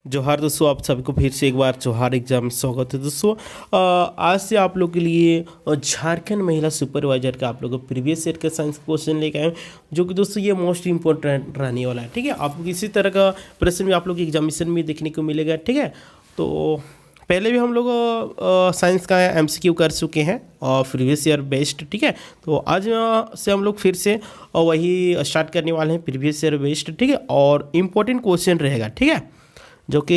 जोहार दोस्तों, आप सभी को फिर से एक बार जोहार एग्जाम में स्वागत है दोस्तों। आज से आप लोग के लिए झारखंड महिला सुपरवाइजर का आप लोग को प्रीवियस ईयर का साइंस क्वेश्चन लेके आए, जो कि दोस्तों ये मोस्ट इंपॉर्टेंट रहने वाला है। ठीक है, आपको किसी तरह का प्रश्न भी आप लोग एग्जामिनेशन में देखने को मिलेगा। ठीक है, तो पहले भी हम लोग साइंस का एमसीक्यू कर चुके हैं और प्रीवियस ईयर बेस्ड। ठीक है, तो आज से हम लोग फिर से वही स्टार्ट करने वाले हैं प्रीवियस ईयर बेस्ड। ठीक है, और इम्पोर्टेंट क्वेश्चन रहेगा। ठीक है, जो कि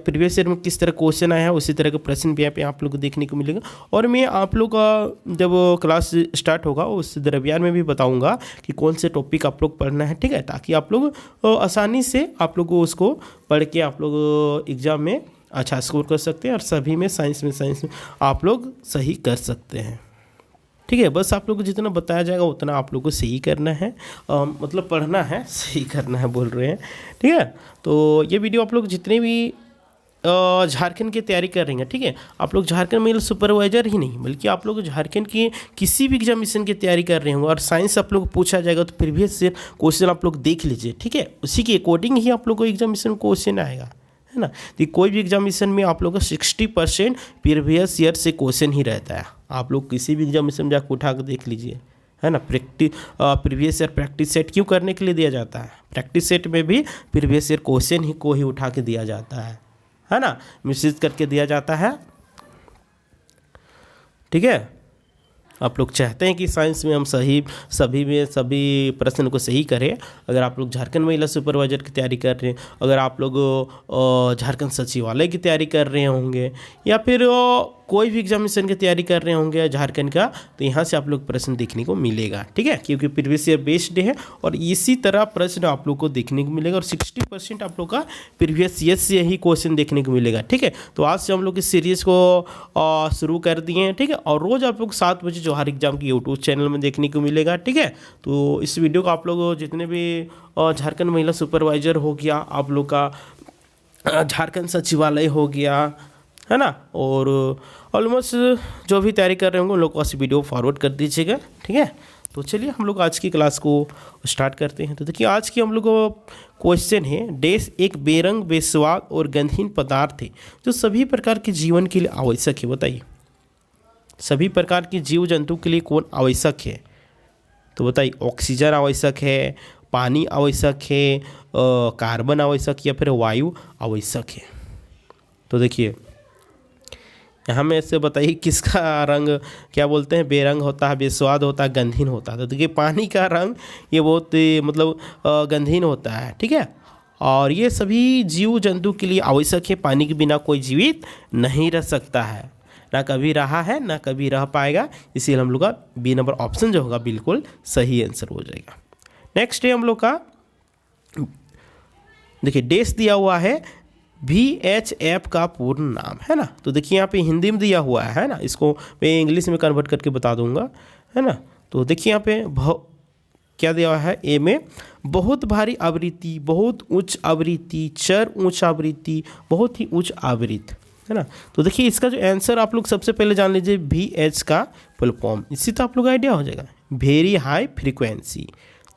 प्रीवियस ईयर में किस तरह क्वेश्चन आया है उसी तरह का प्रश्न भी यहाँ पे आप लोग को देखने को मिलेगा। और मैं आप लोग का जब क्लास स्टार्ट होगा उस दरमियान में भी बताऊंगा कि कौन से टॉपिक आप लोग पढ़ना है। ठीक है, ताकि आप लोग आसानी से आप लोग उसको पढ़ के आप लोग एग्ज़ाम में अच्छा स्कोर कर सकते हैं और सभी में साइंस में आप लोग सही कर सकते हैं। ठीक है, बस आप लोग को जितना बताया जाएगा उतना आप लोग को सही करना है, मतलब पढ़ना है, सही करना है बोल रहे हैं। ठीक है, तो ये वीडियो आप लोग जितने भी झारखंड की तैयारी कर रहे हैं, ठीक है, आप लोग झारखंड में सुपरवाइजर ही नहीं बल्कि आप लोग झारखंड की किसी भी एग्जामिनेशन की तैयारी कर रहे होंगे और साइंस आप लोग को पूछा जाएगा तो प्रीवियस से क्वेश्चन आप लोग देख लीजिए। ठीक है, उसी के अकॉर्डिंग ही आप लोग को एग्जामिनेशन क्वेश्चन आएगा, है ना। तो कोई भी एग्जामिनेशन में आप लोग का 60% प्रीवियस ईयर से क्वेश्चन ही रहता है। आप लोग किसी भी एग्जामिनेशन में जाकर उठा कर देख लीजिए, है ना। प्रीवियस ईयर प्रैक्टिस सेट क्यों करने के लिए दिया जाता है? प्रैक्टिस सेट में भी प्रीवियस ईयर क्वेश्चन ही को ही उठा के दिया जाता है ना, मिसयूज करके दिया जाता है। ठीक है, आप लोग चाहते हैं कि साइंस में हम सभी प्रश्न को सही करें। अगर आप लोग झारखंड महिला सुपरवाइजर की तैयारी कर रहे हैं, अगर आप लोग झारखंड सचिवालय की तैयारी कर रहे होंगे या फिर कोई भी एग्जामिनेशन की तैयारी कर रहे होंगे झारखंड का, तो यहाँ से आप लोग प्रश्न देखने को मिलेगा। ठीक है, क्योंकि प्रीवियस ईयर बेस्ड है और इसी तरह प्रश्न आप लोग को देखने को मिलेगा और 60% आप लोग का प्रीवियस ईयर से ही क्वेश्चन देखने को मिलेगा। ठीक है, तो आज से हम लोग इस सीरीज़ को शुरू कर दिए हैं। ठीक है, और रोज़ आप लोग 7 बजे जोहार एग्जाम की यूट्यूब चैनल में देखने को मिलेगा। ठीक है, तो इस वीडियो को आप लोग जितने भी झारखंड महिला सुपरवाइजर हो गया, आप लोग का झारखंड सचिवालय हो गया, है ना, और ऑलमोस्ट जो भी तैयारी कर रहे होंगे उन लोग को इस वीडियो फॉरवर्ड कर दीजिएगा। ठीक है, तो चलिए हम लोग आज की क्लास को स्टार्ट करते हैं। तो देखिए आज की हम लोग को क्वेश्चन है, देश एक बेरंग बेस्वाद और गंधहीन पदार्थ है जो सभी प्रकार के जीवन के लिए आवश्यक है। बताइए, सभी प्रकार के जीव जंतु के लिए कौन आवश्यक है? तो बताइए, ऑक्सीजन आवश्यक है, पानी आवश्यक है, कार्बन आवश्यक या फिर वायु आवश्यक है? तो देखिए यहाँ में से बताइए किसका रंग क्या बोलते हैं, बेरंग होता है, बेस्वाद होता है, गंधहीन होता है। तो देखिए पानी का रंग ये बहुत मतलब गंधहीन होता है। ठीक है, और ये सभी जीव जंतु के लिए आवश्यक है। पानी के बिना कोई जीवित नहीं रह सकता है, ना कभी रहा है ना कभी रह पाएगा। इसीलिए हम लोग का बी नंबर ऑप्शन जो होगा बिल्कुल सही आंसर हो जाएगा। नेक्स्ट है हम लोग का, देखिए देश दिया हुआ है VHF का पूर्ण नाम, है ना। तो देखिए यहाँ पे हिंदी में दिया हुआ है ना, इसको मैं इंग्लिश में कन्वर्ट करके बता दूंगा, है ना। तो देखिए यहाँ पे क्या दिया हुआ है, ए में बहुत भारी आवृत्ति, बहुत उच्च आवृत्ति, चर उच्च आवृत्ति, बहुत ही उच्च आवृत्ति, है ना। तो देखिए इसका जो आंसर आप लोग सबसे पहले जान लीजिए VH का फुल फॉर्म, इससे तो आप लोग आइडिया हो जाएगा, वेरी हाई फ्रीक्वेंसी।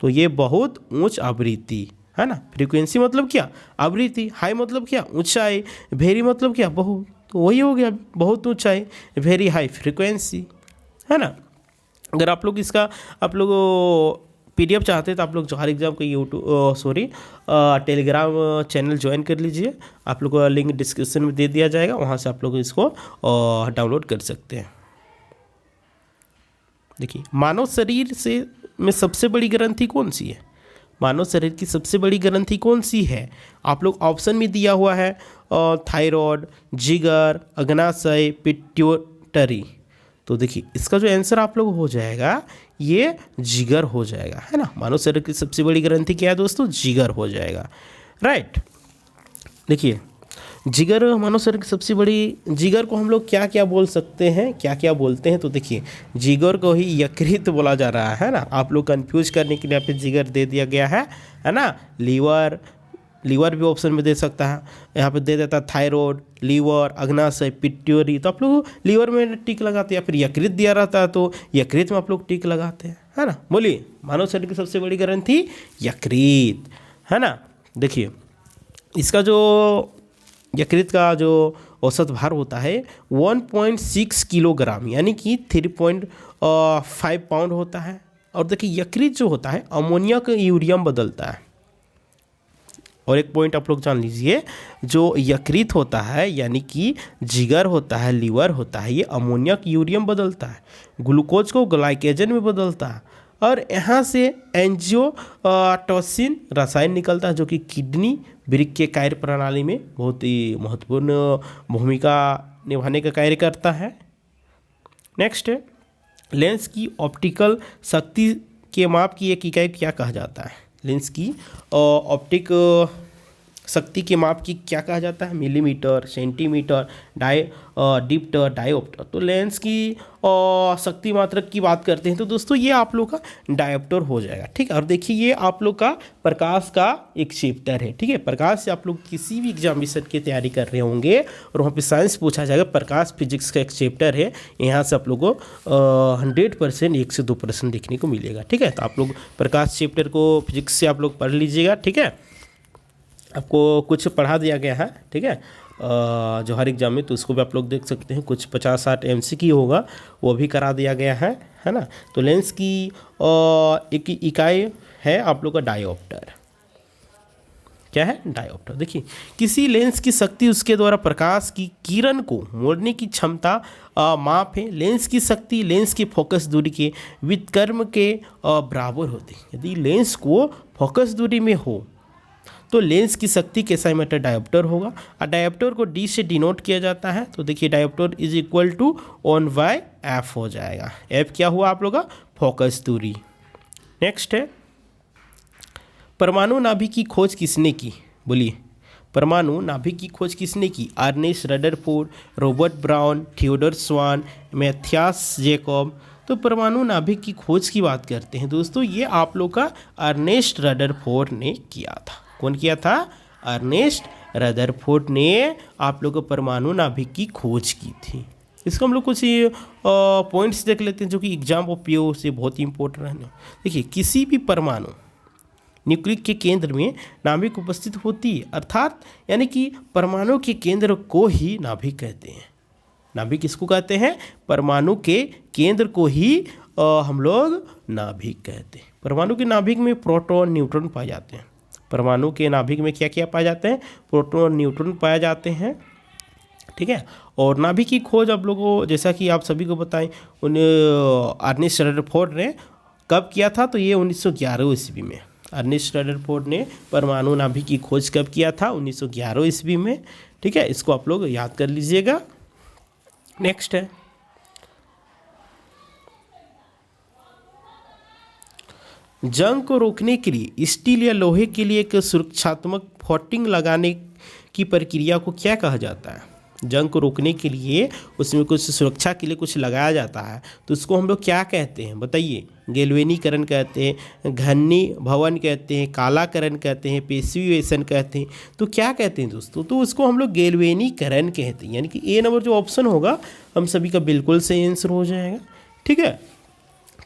तो ये बहुत उच्च आवृत्ति, है ना। फ्रीक्वेंसी मतलब क्या, आवृत्ति, हाई मतलब क्या, ऊंचाई, वेरी मतलब क्या, बहुत, तो वही हो गया बहुत ऊंचाई, वेरी हाई फ्रीक्वेंसी, है ना। अगर आप लोग इसका आप लोग PDF चाहते हैं तो आप लोग जोहार एग्जाम का टेलीग्राम चैनल ज्वाइन कर लीजिए। आप लोग को लिंक डिस्क्रिप्शन में दे दिया जाएगा, वहाँ से आप लोग इसको डाउनलोड कर सकते हैं। देखिए मानव शरीर से में सबसे बड़ी ग्रंथि कौन सी है? मानव शरीर की सबसे बड़ी ग्रंथि कौन सी है? आप लोग ऑप्शन में दिया हुआ है थायराइड, जिगर, अग्नाशय, पिट्यूटरी। तो देखिए इसका जो आंसर आप लोग हो जाएगा ये जिगर हो जाएगा, है ना। मानव शरीर की सबसे बड़ी ग्रंथि क्या है दोस्तों? जिगर हो जाएगा, राइट। देखिए जिगर मानव शरीर की सबसे बड़ी, जिगर को हम लोग क्या क्या बोल सकते हैं, क्या क्या बोलते हैं? तो देखिए जिगर को ही यकृत बोला जा रहा है ना। आप लोग कंफ्यूज करने के लिए यहाँ पे जिगर दे दिया गया है ना। लीवर भी ऑप्शन में दे सकता है, यहाँ पे दे देता है थायराइड, लीवर, अग्नाशय, पिट्यूटरी। तो आप लोग लीवर में टिक लगाते हैं, या फिर यकृत दिया रहता है तो यकृत में आप लोग टिक लगाते हैं, है ना। बोलिए मानव शरीर की सबसे बड़ी ग्रंथि यकृत, है ना। देखिए इसका जो यकृत का जो औसत भार होता है 1.6 किलोग्राम यानी कि 3.5 पाउंड होता है। और देखिए यकृत जो होता है अमोनिया का यूरिया में बदलता है। और एक पॉइंट आप लोग जान लीजिए, जो यकृत होता है यानी कि जिगर होता है, लीवर होता है, ये अमोनिया का यूरिया में बदलता है, ग्लूकोज को ग्लाइकोजन में बदलता है। और यहाँ से एंजियोटेंसिन रसायन निकलता है जो कि किडनी वृक्क के कार्य प्रणाली में बहुत ही महत्वपूर्ण भूमिका निभाने का कार्य करता है। नेक्स्ट है, लेंस की ऑप्टिकल शक्ति के माप की एक इकाई क्या कहा जाता है? लेंस की ऑप्टिक शक्ति के माप की क्या कहा जाता है? Millimetre, centimetre, dioptre, dioptre. तो लेंस की शक्ति मात्रक की बात करते हैं तो दोस्तों ये आप लोग का डायोप्टर हो जाएगा, ठीक है। और देखिए ये आप लोग का प्रकाश का एक चैप्टर है, ठीक है। प्रकाश से आप लोग किसी भी एग्जामिनेशन की तैयारी कर रहे होंगे और वहाँ पे साइंस पूछा जाएगा, प्रकाश फिजिक्स का एक चैप्टर है, यहाँ से आप लोग को 100% 1 से 2% देखने को मिलेगा, ठीक है। तो आप लोग प्रकाश चैप्टर को फिजिक्स से आप लोग पढ़ लीजिएगा, ठीक है। आपको कुछ पढ़ा दिया गया है, ठीक है, जो हर एग्जाम में, तो उसको भी आप लोग देख सकते हैं। कुछ 50-60 MCQ होगा वो भी करा दिया गया है ना। तो लेंस की एक इकाई है आप लोग का डायोप्टर। क्या है? डायोप्टर। देखिए किसी लेंस की शक्ति उसके द्वारा प्रकाश की किरण को मोड़ने की क्षमता माप है। लेंस की शक्ति लेंस की फोकस दूरी के व्युत्क्रम के बराबर होती है। यदि लेंस को फोकस दूरी में हो तो लेंस की शक्ति कैसा मीटर डायोप्टर होगा। और डायोप्टर को D से डिनोट किया जाता है। तो देखिए dioptre is equal to 1/f हो जाएगा। f क्या हुआ आप लोग का? फोकस दूरी। नेक्स्ट है, परमाणु नाभिक की खोज किसने की? बोलिए, परमाणु नाभिक की खोज किसने की? Ernest Rutherford, Robert Brown, Theodor Schwann, Matthias Jacob. तो परमाणु नाभिक की खोज की बात करते हैं दोस्तों, ये आप लोग का अर्नेस्ट रदरफोर्ड ने किया था। कौन किया था? अर्नेस्ट रदरफोर्ड ने आप लोग को परमाणु नाभिक की खोज की थी। इसको हम लोग कुछ पॉइंट्स देख लेते हैं जो कि एग्जाम ऑफ पीओ से बहुत ही इंपॉर्टेंट है। देखिए किसी भी परमाणु न्यूक्लियस के केंद्र में नाभिक उपस्थित होती है, अर्थात यानी कि परमाणु के केंद्र को ही नाभिक कहते हैं। नाभिक किसको कहते हैं? परमाणु के केंद्र को ही हम लोग नाभिक कहते हैं। परमाणु के नाभिक में प्रोटॉन न्यूट्रॉन पाए जाते हैं। परमाणु के नाभिक में क्या क्या पाए जाते हैं? प्रोटॉन न्यूट्रॉन पाए जाते हैं, ठीक है। और नाभिक की खोज आप लोगों को, जैसा कि आप सभी को बताएं, अर्नेस्ट रदरफोर्ड ने कब किया था? तो ये 1911 ईस्वी में। अर्नेस्ट रदरफोर्ड ने परमाणु नाभिक की खोज कब किया था? 1911 ईस्वी में, ठीक है। इसको आप लोग याद कर लीजिएगा। नेक्स्ट है, जंग को रोकने के लिए स्टील या लोहे के लिए एक सुरक्षात्मक कोटिंग लगाने की प्रक्रिया को क्या कहा जाता है? जंग को रोकने के लिए उसमें कुछ सुरक्षा के लिए कुछ लगाया जाता है, तो उसको हम लोग क्या कहते हैं बताइए? गैल्वेनीकरण कहते हैं, घनीभवन कहते हैं, कालाकरण कहते हैं, पेसिवेशन कहते हैं। तो क्या कहते हैं दोस्तों? तो उसको हम लोग गैल्वेनीकरण कहते हैं। यानी कि ए नंबर जो ऑप्शन होगा हम सभी का बिल्कुल सही आंसर हो जाएगा, ठीक है।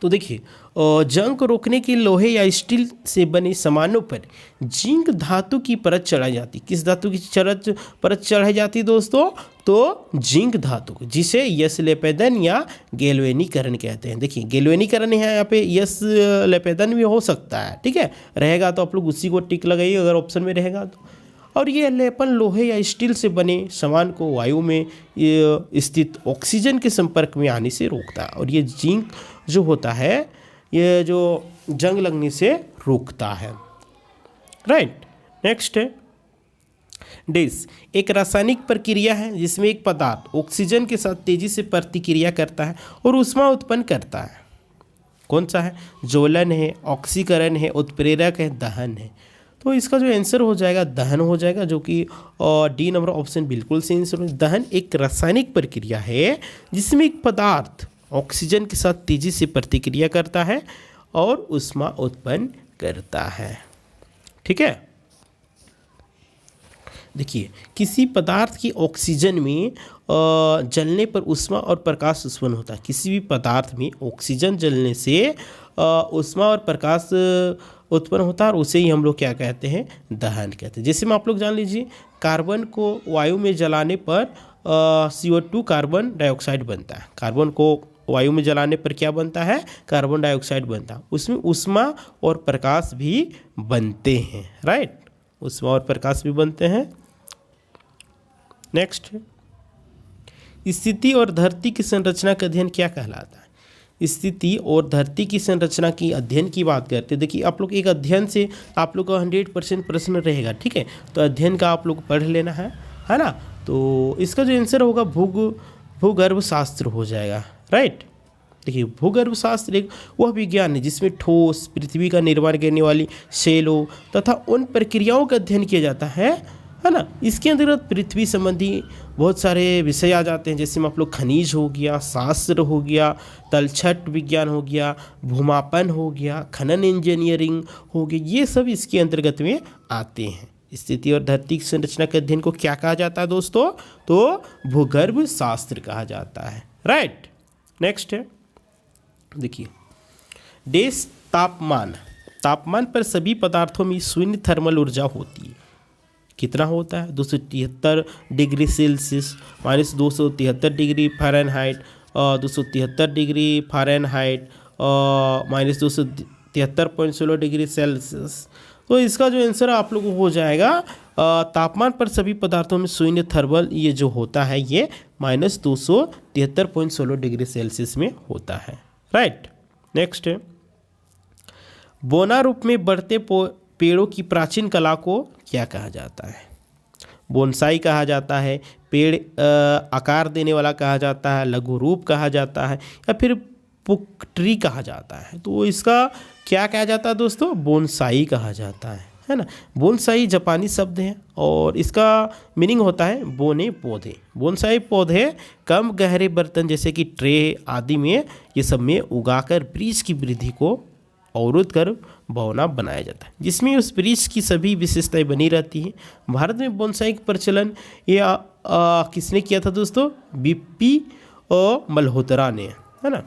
तो देखिए जंग को रोकने के लोहे या स्टील से बने सामानों पर जिंक धातु की परत चढ़ाई जाती। किस धातु की परत चढ़ाई जाती है दोस्तों? तो जिंक धातु, जिसे यश लेपेदन या गैल्वेनीकरण कहते हैं। देखिए गैल्वेनीकरण है, यहाँ पे यश लेपेदन भी हो सकता है, ठीक है। रहेगा तो आप लोग उसी को टिक लगाइए अगर ऑप्शन में रहेगा तो। और ये लेपन लोहे या स्टील से बने सामान को वायु में स्थित ऑक्सीजन के संपर्क में आने से रोकता है। और ये जिंक जो होता है ये जो जंग लगने से रोकता है, राइट। नेक्स्ट है, डेस एक रासायनिक प्रक्रिया है जिसमें एक पदार्थ ऑक्सीजन के साथ तेजी से प्रतिक्रिया करता है और ऊष्मा उत्पन्न करता है। कौन सा है? ज्वलन है, ऑक्सीकरण है, उत्प्रेरक है, दहन है। तो इसका जो आंसर हो जाएगा दहन हो जाएगा, जो कि डी नंबर ऑप्शन बिल्कुल सही आंसर हो। दहन एक रासायनिक प्रक्रिया है जिसमें एक पदार्थ ऑक्सीजन के साथ तेजी से प्रतिक्रिया करता है और ऊष्मा उत्पन्न करता है, ठीक है। देखिए किसी पदार्थ की ऑक्सीजन में जलने पर ऊष्मा और प्रकाश उत्पन्न होता है। किसी भी पदार्थ में ऑक्सीजन जलने से ऊष्मा और प्रकाश उत्पन्न होता है और उसे ही हम लोग क्या कहते हैं, दहन कहते हैं। जैसे में आप लोग जान लीजिए, कार्बन को वायु में जलाने पर CO2 कार्बन डाइऑक्साइड बनता है। कार्बन को वायु में जलाने पर क्या बनता है, कार्बन डाइऑक्साइड बनता है। उसमें ऊष्मा और प्रकाश भी बनते हैं, राइट, ऊष्मा और प्रकाश भी बनते हैं। नेक्स्ट, स्थिति और धरती की संरचना का अध्ययन क्या कहलाता है। स्थिति और धरती की संरचना की अध्ययन की बात करते हैं। देखिए आप लोग एक अध्ययन से आप लोग का 100% प्रश्न रहेगा, ठीक है, तो अध्ययन का आप लोग पढ़ लेना है ना। तो इसका जो आंसर होगा भूगर्भ शास्त्र हो जाएगा, राइट। देखिए भूगर्भ शास्त्र एक वह विज्ञान है जिसमें ठोस पृथ्वी का निर्माण करने वाली शैलों तथा उन प्रक्रियाओं का अध्ययन किया जाता है ना। इसके अंतर्गत पृथ्वी संबंधी बहुत सारे विषय आ जाते हैं, जैसे में आप लोग खनिज हो गया, शास्त्र हो गया, तलछट विज्ञान हो गया, भूमापन हो गया, खनन इंजीनियरिंग हो गई, ये सब इसके अंतर्गत में आते हैं। स्थिति और धरती की संरचना के अध्ययन को क्या कहा जाता है दोस्तों, तो भूगर्भ शास्त्र कहा जाता है, राइट। नेक्स्ट है, देखिए देश तापमान पर सभी पदार्थों में शून्य थर्मल ऊर्जा होती है। कितना होता है, 273 degree Celsius, -273 degree Fahrenheit, 273 degree Fahrenheit, -273.16 degree Celsius. तो इसका जो आंसर आप लोगों को हो जाएगा, तापमान पर सभी पदार्थों में शून्य थर्मल ये जो होता है ये -273.16 डिग्री सेल्सियस में होता है, राइट। नेक्स्ट है, बोना रूप में बढ़ते पेड़ों की प्राचीन कला को क्या कहा जाता है। बोनसाई कहा जाता है, पेड़ आकार देने वाला कहा जाता है, लघु रूप कहा जाता है, या फिर पुकट्री कहा जाता है। तो इसका क्या कहा जाता है दोस्तों, बोनसाई कहा जाता है ना। बोनसाई जापानी शब्द है और इसका मीनिंग होता है बोने पौधे। बोनसाई पौधे कम गहरे बर्तन जैसे कि ट्रे आदि में ये सब में उगाकर वृक्ष की वृद्धि को अवरुद्ध कर बौना बनाया जाता है, जिसमें उस वृक्ष की सभी विशेषताएं बनी रहती हैं। भारत में बोनसाई का प्रचलन ये किसने किया था दोस्तों, बीपी और मल्होत्रा ने, है ना।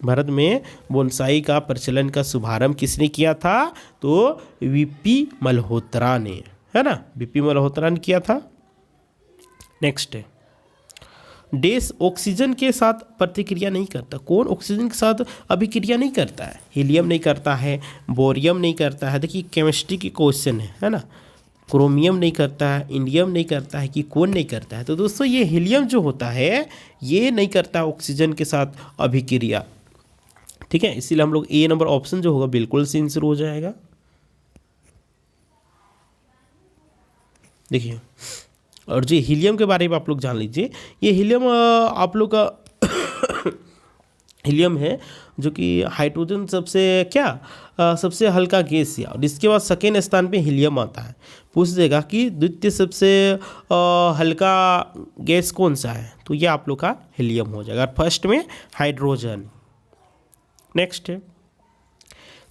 भारत में बोनसाई का प्रचलन का शुभारंभ किसने किया था, तो वीपी मल्होत्रा ने, है ना, वीपी मल्होत्रा ने किया था। नेक्स्ट है, देश ऑक्सीजन के साथ प्रतिक्रिया नहीं करता। कौन ऑक्सीजन के साथ अभिक्रिया नहीं करता है, हीलियम नहीं करता है, बोरियम नहीं करता है। देखिए केमिस्ट्री की क्वेश्चन है ना। क्रोमियम नहीं करता है, इंडियम नहीं करता है, कि कौन नहीं करता है। तो दोस्तों ये हीलियम जो होता है ये नहीं करता है ऑक्सीजन के साथ अभिक्रिया, ठीक है। इसीलिए हम लोग ए नंबर ऑप्शन जो होगा बिल्कुल से आंसर हो जाएगा। देखिए और जी हीलियम के बारे में आप लोग जान लीजिए। ये हीलियम आप लोग का हीलियम है जो कि हाइड्रोजन सबसे हल्का गैस है, और इसके बाद सेकेंड स्थान पे हीलियम आता है। पूछ देगा कि द्वितीय सबसे हल्का गैस कौन सा है, तो ये आप लोग का हीलियम हो जाएगा। फर्स्ट में हाइड्रोजन। नेक्स्ट है,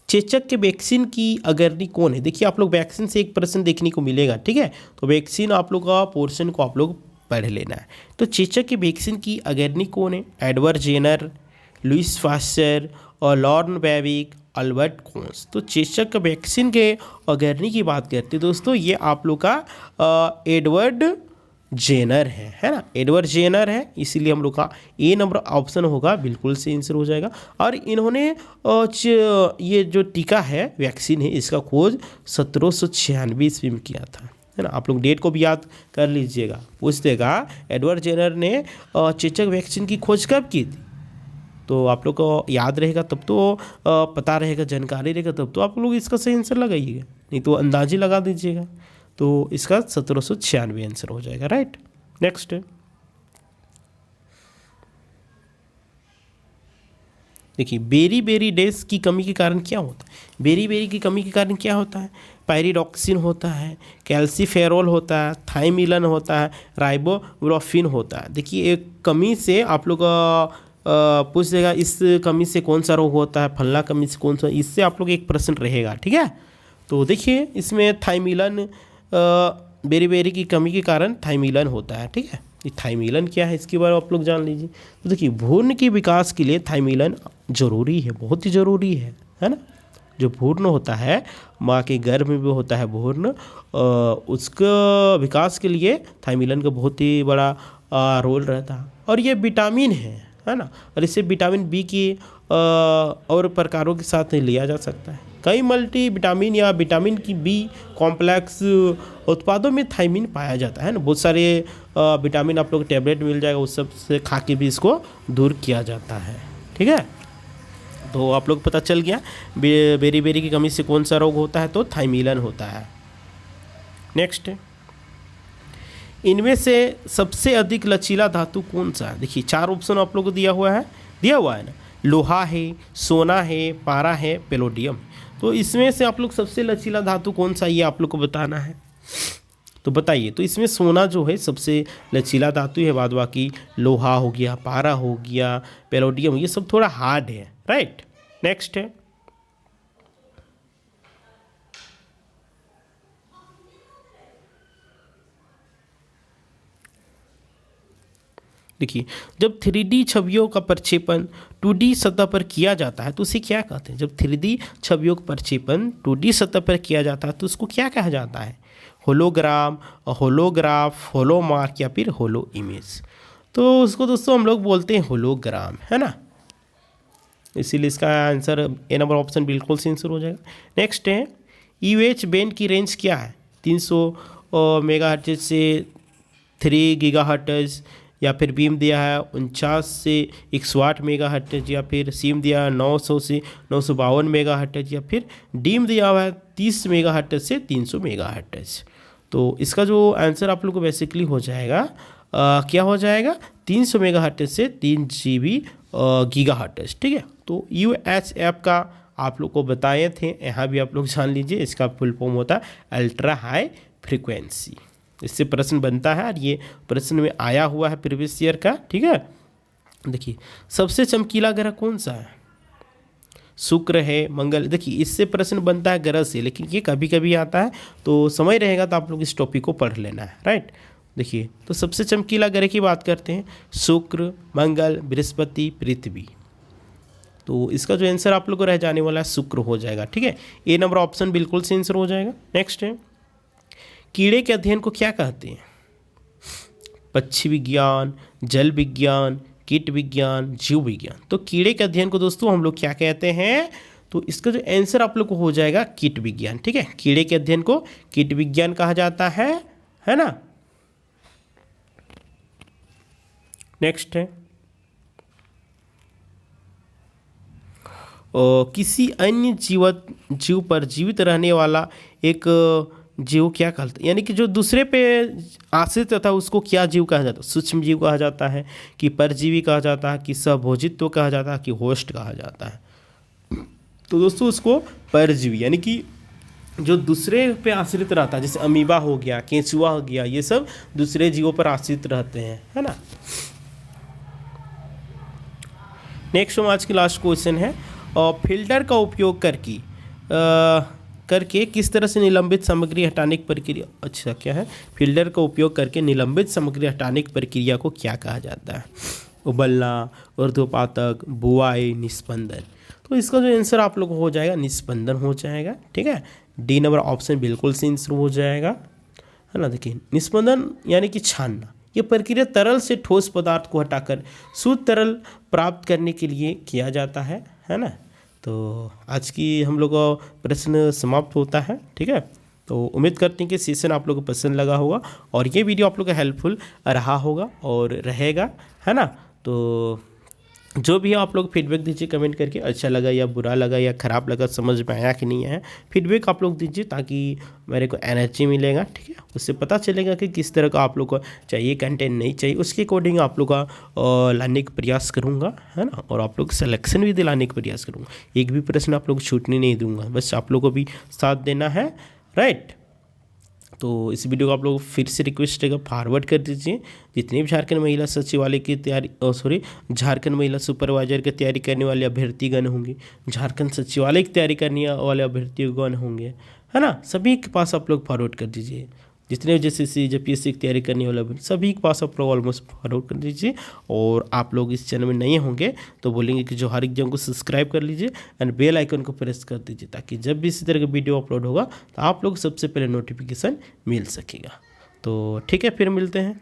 चेचक के वैक्सीन की अग्रणी कौन है। देखिए आप लोग वैक्सीन से एक प्रश्न देखने को मिलेगा, ठीक है, तो वैक्सीन आप लोग का पोर्शन को आप लोग पढ़ लेना है। तो चेचक के वैक्सीन की अग्रणी कौन है, एडवर्ड जेनर, लुइस पास्चर और लॉर्न बेविक, अल्बर्ट कोन्स। तो चेचक के वैक्सीन के अग्रणी की बात करते हैं दोस्तों, ये आप लोग का एडवर्ड जेनर है ना, एडवर्ड जेनर है। इसीलिए हम लोग का ए नंबर ऑप्शन होगा बिल्कुल से आंसर हो जाएगा। और इन्होंने ये जो टीका है वैक्सीन है इसका खोज 1796 ईस्वी में किया था, है ना। आप लोग डेट को भी याद कर लीजिएगा। पूछ देगा एडवर्ड जेनर ने चेचक वैक्सीन की खोज कब की थी, तो आप लोग को याद रहेगा तब तो पता रहेगा, जानकारी रहेगा तब तो आप लोग इसका सही आंसर लगाइएगा, नहीं तो अंदाजी लगा दीजिएगा। तो इसका 1796 आंसर हो जाएगा, राइट। नेक्स्ट, देखिए बेरी डैश की कमी के कारण क्या होता है। बेरी की कमी के कारण क्या होता है, पायरिडॉक्सिन होता है, कैल्सीफेरोल होता है, थाइमिलन होता है, राइबोफ्लोविन होता है। देखिए एक कमी से आप लोग पूछ देगा इस कमी से कौन सा रोग होता है, फलना कमी से कौन सा, इससे आप लोग एक प्रश्न रहेगा, ठीक है। तो देखिए इसमें थाइमिलन बेरी की कमी के कारण थाइमिलन होता है, ठीक है। ये थाइमिलन क्या है इसके बारे में आप लोग जान लीजिए। तो देखिए भ्रूण के विकास के लिए थाइमिलन जरूरी है, बहुत ही ज़रूरी है ना। जो भ्रूण होता है, माँ के गर्भ में भी होता है भ्रूण, उसका विकास के लिए थाइमिलन का बहुत ही बड़ा रोल रहता है। और ये विटामिन है ना, और इसे विटामिन बी की और प्रकारों के साथ लिया जा सकता है। कई मल्टी विटामिन या विटामिन की बी कॉम्प्लेक्स उत्पादों में थाइमिन पाया जाता है ना। बहुत सारे विटामिन आप लोग टैबलेट मिल जाएगा, उस सब से खा के भी इसको दूर किया जाता है। ठीक है, तो आप लोग पता चल गया बेरी की कमी से कौन सा रोग होता है, तो थाइमिलन होता है। नेक्स्ट, इनमें से सबसे अधिक लचीला धातु कौन सा है? देखिए 4 ऑप्शन आप लोग को दिया हुआ है ना। लोहा है, सोना है, पारा है, पैलोडियम। तो इसमें से आप लोग सबसे लचीला धातु कौन सा, ये आप लोग को बताना है। तो बताइए, तो इसमें सोना जो है सबसे लचीला धातु है, बाद बाकी लोहा हो गया, पारा हो गया, पैलोडियम, ये सब थोड़ा हार्ड है, राइट। नेक्स्ट है, देखिए जब 3D छवियों का प्रक्षेपण 2D सतह पर किया जाता है तो उसे क्या कहते हैं? जब 3D छवियों का प्रक्षेपण 2D सतह पर किया जाता है तो उसको क्या कहा जाता है? होलोग्राम, होलोग्राफ, होलोमार्क या फिर होलो इमेज। तो उसको दोस्तों हम लोग बोलते हैं होलोग्राम, है ना। इसीलिए इसका आंसर ए नंबर ऑप्शन बिल्कुल सही आंसर हो जाएगा। नेक्स्ट है, यूएच बैंड की रेंज क्या है? 300 मेगाहर्ट्ज से 3 गीगाहर्ट्ज, या फिर बीम दिया है 49 से 108 मेगाहर्ट्ज, या फिर सीम दिया है 900 से 952 मेगाहर्ट्ज, या फिर डीम दिया हुआ है 30 मेगाहर्ट्ज से 300 मेगाहर्ट्ज। तो इसका जो आंसर आप लोग को बेसिकली हो जाएगा क्या हो जाएगा? 300 मेगाहर्ट्ज से 3 GB गीगाहर्ट्ज। ठीक है, तो UHF का आप लोग को बताए थे, यहाँ भी आप लोग जान लीजिए, इसका फुल फॉर्म होता है अल्ट्रा हाई फ्रीक्वेंसी। इससे प्रश्न बनता है और ये प्रश्न में आया हुआ है प्रीवियस ईयर का। ठीक है, देखिए सबसे चमकीला ग्रह कौन सा है? शुक्र है, मंगल। देखिए इससे प्रश्न बनता है ग्रह से, लेकिन ये कभी कभी आता है, तो समय रहेगा तो आप लोग इस टॉपिक को पढ़ लेना है, राइट। देखिए तो सबसे चमकीला ग्रह की बात करते हैं, शुक्र, मंगल, बृहस्पति, पृथ्वी। तो इसका जो आंसर आप लोग को रह जाने वाला है शुक्र हो जाएगा। ठीक है, ए नंबर ऑप्शन बिल्कुल से आंसर हो जाएगा। नेक्स्ट है, कीड़े के अध्ययन को क्या कहते हैं? पक्षी विज्ञान, जल विज्ञान, कीट विज्ञान, जीव विज्ञान। तो कीड़े के अध्ययन को दोस्तों हम लोग क्या कहते हैं? तो इसका जो आंसर आप लोग को हो जाएगा कीट विज्ञान। ठीक है, कीड़े के अध्ययन को कीट विज्ञान कहा जाता है ना। नेक्स्ट है, किसी अन्य जीव पर जीवित रहने वाला एक जीव क्या कहते हैं? यानी कि जो दूसरे पे आश्रित था उसको क्या जीव कहा जाता है? सूक्ष्म जीव कहा जाता है, कि परजीवी कहा जाता है, कि सहभोजित्व कहा जाता है, कि होस्ट कहा जाता है? तो दोस्तों उसको परजीवी, यानी कि जो दूसरे पे आश्रित रहता है, जैसे अमीबा हो गया, केंचुआ हो गया, ये सब दूसरे जीवों पर आश्रित रहते हैं, है ना। नेक्स्ट आज की लास्ट क्वेश्चन है, फिल्टर का उपयोग करके किस तरह से निलंबित सामग्री हटाने की प्रक्रिया, अच्छा क्या है, फिल्टर का उपयोग करके निलंबित सामग्री हटाने की प्रक्रिया को क्या कहा जाता है? उबलना, ऊर्ध्वपातक, बुआई, निस्पंदन। तो इसका जो आंसर आप लोग हो जाएगा निस्पंदन हो जाएगा। ठीक है, डी नंबर ऑप्शन बिल्कुल से आंसर हो जाएगा, है ना। देखिए निस्पंदन यानी कि छानना, ये प्रक्रिया तरल से ठोस पदार्थ को हटाकर शुद्ध तरल प्राप्त करने के लिए किया जाता है ना। तो आज की हम लोग का प्रश्न समाप्त होता है। ठीक है, तो उम्मीद करते हैं कि सेशन आप लोगों को पसंद लगा होगा और ये वीडियो आप लोग को हेल्पफुल रहा होगा और रहेगा, है ना। तो जो भी है आप लोग फीडबैक दीजिए कमेंट करके, अच्छा लगा या बुरा लगा या ख़राब लगा, समझ में आया कि नहीं आया, फीडबैक आप लोग दीजिए ताकि मेरे को एनर्जी मिलेगा। ठीक है, उससे पता चलेगा कि किस तरह का आप लोग को चाहिए कंटेंट, नहीं चाहिए, उसके अकॉर्डिंग आप लोग का लाने का प्रयास करूँगा, है ना। और आप लोग सिलेक्शन भी दिलाने का प्रयास करूँगा, एक भी प्रश्न आप लोग छूटने नहीं दूँगा, बस आप लोग को भी साथ देना है, राइट। तो इस वीडियो को आप लोग फिर से रिक्वेस्ट रहेगा फॉरवर्ड कर दीजिए। जितने भी झारखंड महिला सचिवालय की तैयारी झारखंड महिला सुपरवाइजर की तैयारी करने वाले अभ्यर्थीगण होंगे, झारखंड सचिवालय की तैयारी करने वाले अभ्यर्थीगण होंगे, है ना, सभी के पास आप लोग फॉरवर्ड कर दीजिए। जितने JCC JPSC की तैयारी करने वाले सभी के पास आप लोग ऑलमोस्ट फॉरवर्ड कर दीजिए। और आप लोग इस चैनल में नए होंगे तो बोलेंगे कि जोहार एग्जाम को सब्सक्राइब कर लीजिए एंड बेल आइकन को प्रेस कर दीजिए, ताकि जब भी इसी तरह का वीडियो अपलोड होगा तो आप लोग सबसे पहले नोटिफिकेशन मिल सकेगा। तो ठीक है, फिर मिलते हैं।